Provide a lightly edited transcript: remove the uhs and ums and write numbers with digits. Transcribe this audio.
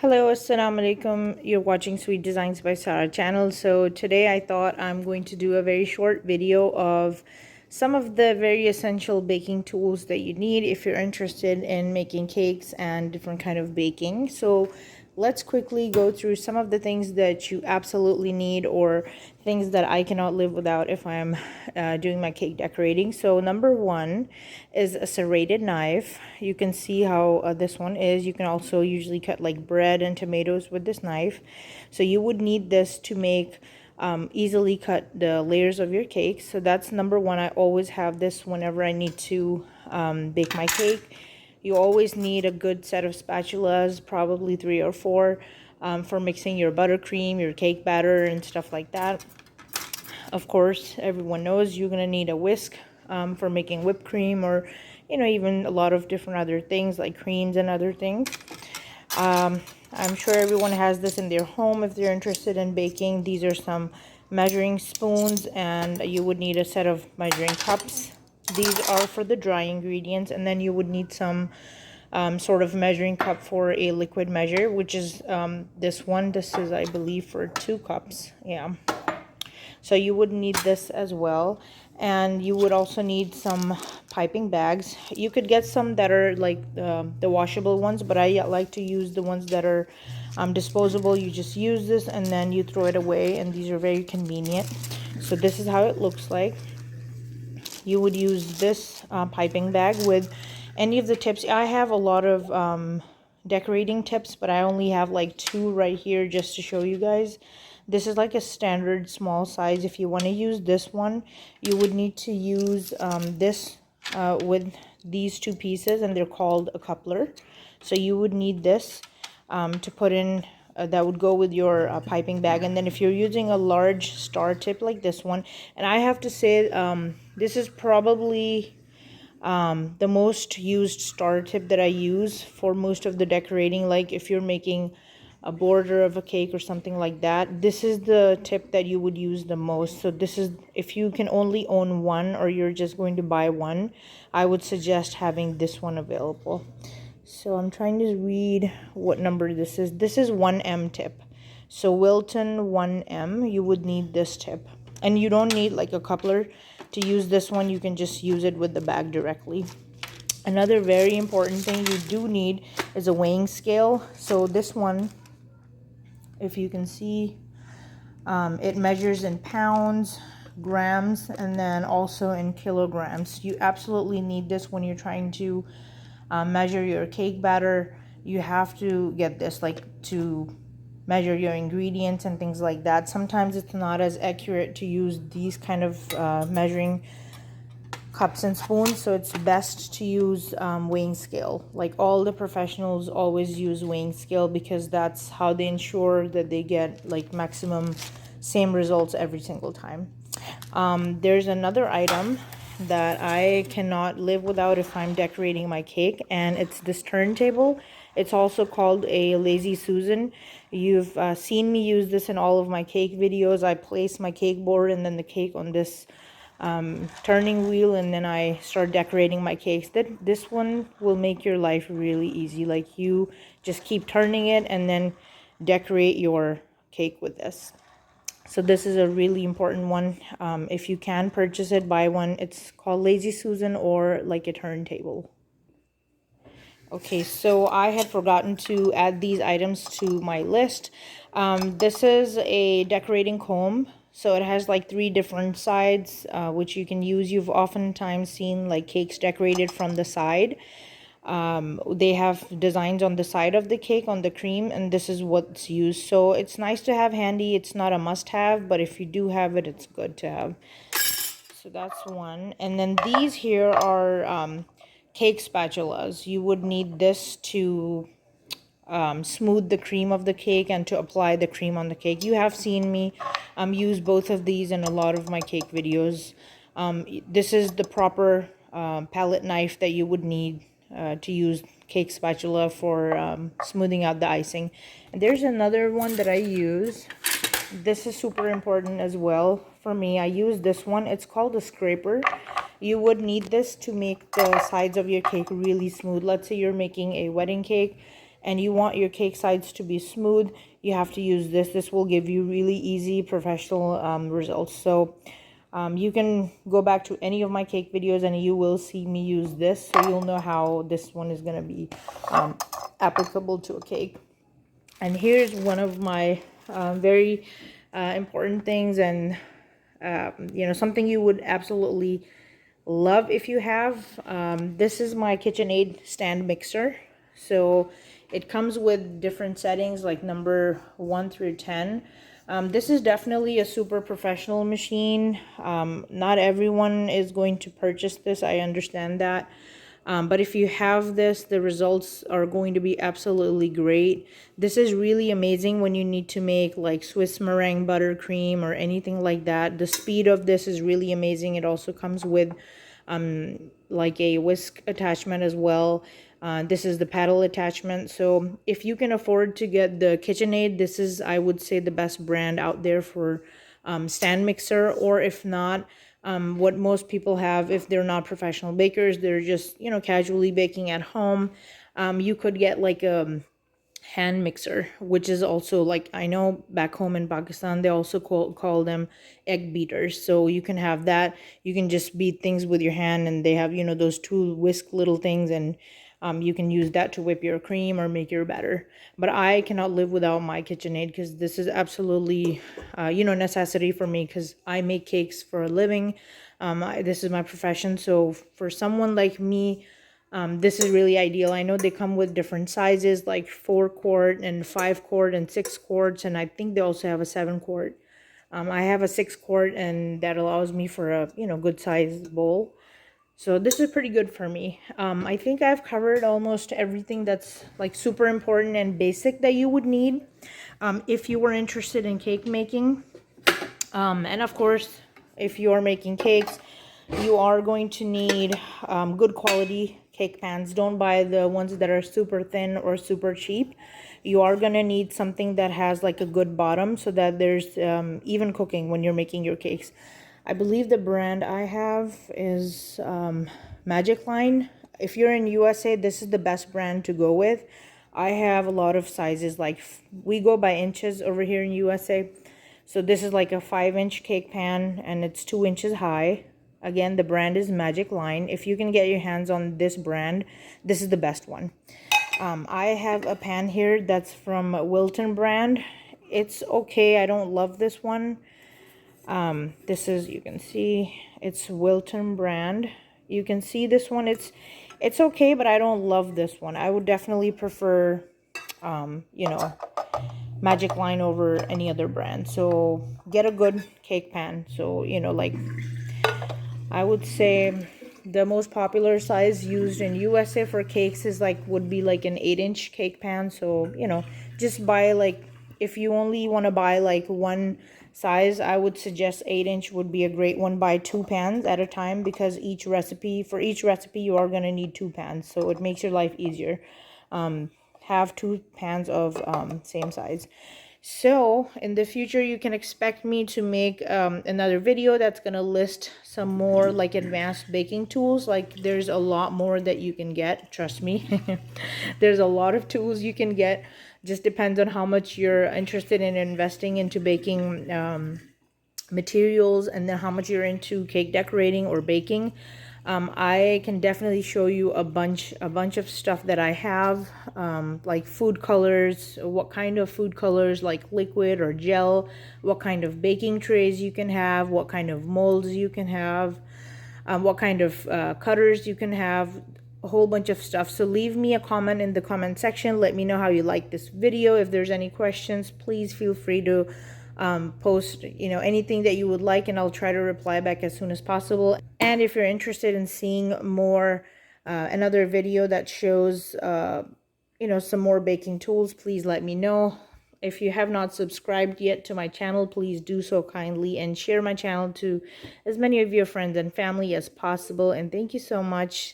Hello, assalamu alaikum. You're watching Sweet Designs by Sarah channel. So today I thought I'm going to do a very short video of some of the very essential baking tools that you need if you're interested in making cakes and different kind of baking. So let's quickly go through some of the things that you absolutely need or things that I cannot live without if I'm doing my cake decorating. So number one is a serrated knife. You can see how this one is. You can also usually cut like bread and tomatoes with this knife. So you would need this to make easily cut the layers of your cake. So that's number one. I always have this whenever I need to bake my cake. You always need a good set of spatulas, probably 3 or 4, for mixing your buttercream, your cake batter, and stuff like that. Of course, everyone knows you're going to need a whisk for making whipped cream, or even a lot of different other things like creams and other things. I'm sure everyone has this in their home if they're interested in baking. These are some measuring spoons, and you would need a set of measuring cups. These are for the dry ingredients, and then you would need some sort of measuring cup for a liquid measure, which is this one. This is, I believe, for 2 cups. Yeah. So you would need this as well, and you would also need some piping bags. You could get some that are like the washable ones, but I like to use the ones that are disposable. You just use this and then you throw it away, and these are very convenient. So this is how it looks like. You would use this piping bag with any of the tips. I have a lot of decorating tips, but I only have like 2 right here just to show you guys. This is like a standard small size. If you want to use this one, you would need to use this with these 2 pieces, and they're called a coupler. So you would need this to put in. That would go with your piping bag. And then if you're using a large star tip like this one, and I have to say this is probably the most used star tip that I use for most of the decorating. Like if you're making a border of a cake or something like that, this is the tip that you would use the most. So this is, if you can only own one or you're just going to buy one, I would suggest having this one available. So I'm trying to read what number this is. This is 1M tip. So Wilton 1M, you would need this tip. And you don't need like a coupler to use this one. You can just use it with the bag directly. Another very important thing you do need is a weighing scale. So this one, if you can see, it measures in pounds, grams, and then also in kilograms. You absolutely need this when you're trying to measure your cake batter. You have to get this, like, to measure your ingredients and things like that. Sometimes it's not as accurate to use these kind of measuring cups and spoons, so it's best to use weighing scale. Like all the professionals always use weighing scale because that's how they ensure that they get like maximum same results every single time. There's another item that I cannot live without if I'm decorating my cake, and it's this turntable. It's also called a Lazy Susan. You've seen me use this in all of my cake videos. I place my cake board and then the cake on this turning wheel, and then I start decorating my cakes. This one will make your life really easy. Like you just keep turning it and then decorate your cake with this. So this is a really important one. If you can purchase it, buy one. It's called Lazy Susan, or like a turntable. Okay, so I had forgotten to add these items to my list. This is a decorating comb. So it has like 3 different sides, which you can use. You've oftentimes seen like cakes decorated from the side. They have designs on the side of the cake, on the cream, and this is what's used. So it's nice to have handy. It's not a must-have, but if you do have it, it's good to have. So that's one. And then these here are cake spatulas. You would need this to smooth the cream of the cake and to apply the cream on the cake. You have seen me use both of these in a lot of my cake videos. This is the proper palette knife that you would need to use cake spatula for smoothing out the icing. And there's another one that I use. This is super important as well for me. I use this one. It's called a scraper. You would need this to make the sides of your cake really smooth. Let's say you're making a wedding cake and you want your cake sides to be smooth, you have to use this. This will give you really easy professional results. So you can go back to any of my cake videos and you will see me use this, so you'll know how this one is going to be applicable to a cake. And here's one of my very important things, and you know, something you would absolutely love if you have. This is my KitchenAid stand mixer. So it comes with different settings like number 1 through 10. This is definitely a super professional machine. Not everyone is going to purchase this, I understand that. But if you have this, the results are going to be absolutely great. This is really amazing when you need to make like Swiss meringue buttercream or anything like that. The speed of this is really amazing. It also comes with like a whisk attachment as well. This is the paddle attachment. So if you can afford to get the KitchenAid, this is, I would say, the best brand out there for stand mixer. Or if not, what most people have, if they're not professional bakers, they're just, you know, casually baking at home, you could get like a hand mixer, which is also, like, I know back home in Pakistan they also call them egg beaters. So you can have that. You can just beat things with your hand, and they have, you know, those two whisk little things, and you can use that to whip your cream or make your batter. But I cannot live without my KitchenAid, because this is absolutely you know, necessity for me, because I make cakes for a living. This is my profession. So for someone like me, this is really ideal. I know they come with different sizes, like 4-quart and 5-quart and 6-quarts, and I think they also have a 7-quart. I have a 6-quart, and that allows me for a, you know, good sized bowl. So this is pretty good for me. I think I've covered almost everything that's like super important and basic that you would need if you were interested in cake making. And of course, if you are making cakes, you are going to need good quality cake pans. Don't buy the ones that are super thin or super cheap. You are going to need something that has like a good bottom, so that there's even cooking when you're making your cakes. I believe the brand I have is Magic Line. If you're in USA, this is the best brand to go with. I have a lot of sizes, like we go by inches over here in USA. So this is like a 5-inch cake pan, and it's 2 inches high. Again, the brand is Magic Line. If you can get your hands on this brand, this is the best one. I have a pan here that's from Wilton brand. It's okay. I don't love this one. This is, you can see, it's Wilton brand. You can see this one, it's okay, but I don't love this one. I would definitely prefer you know, Magic Line over any other brand. So get a good cake pan. So, you know, like, I would say the most popular size used in USA for cakes is like, would be like an 8-inch cake pan. So, you know, just buy, like, if you only want to buy like one size, I would suggest 8-inch would be a great one. Buy 2 pans at a time, because for each recipe you are going to need 2 pans, so it makes your life easier. Have 2 pans of same size. So in the future, you can expect me to make another video that's gonna list some more like advanced baking tools. Like, there's a lot more that you can get, trust me. There's a lot of tools you can get. Just depends on how much you're interested in investing into baking materials, and then how much you're into cake decorating or baking. I can definitely show you a bunch of stuff that I have, like food colors, what kind of food colors, like liquid or gel, what kind of baking trays you can have, what kind of molds you can have, what kind of cutters you can have, a whole bunch of stuff. So leave me a comment in the comment section. Let me know how you like this video. If there's any questions, please feel free to post, you know, anything that you would like, and I'll try to reply back as soon as possible. And if you're interested in seeing more, another video that shows, you know, some more baking tools, please let me know. If you have not subscribed yet to my channel, please do so kindly, and share my channel to as many of your friends and family as possible. And thank you so much.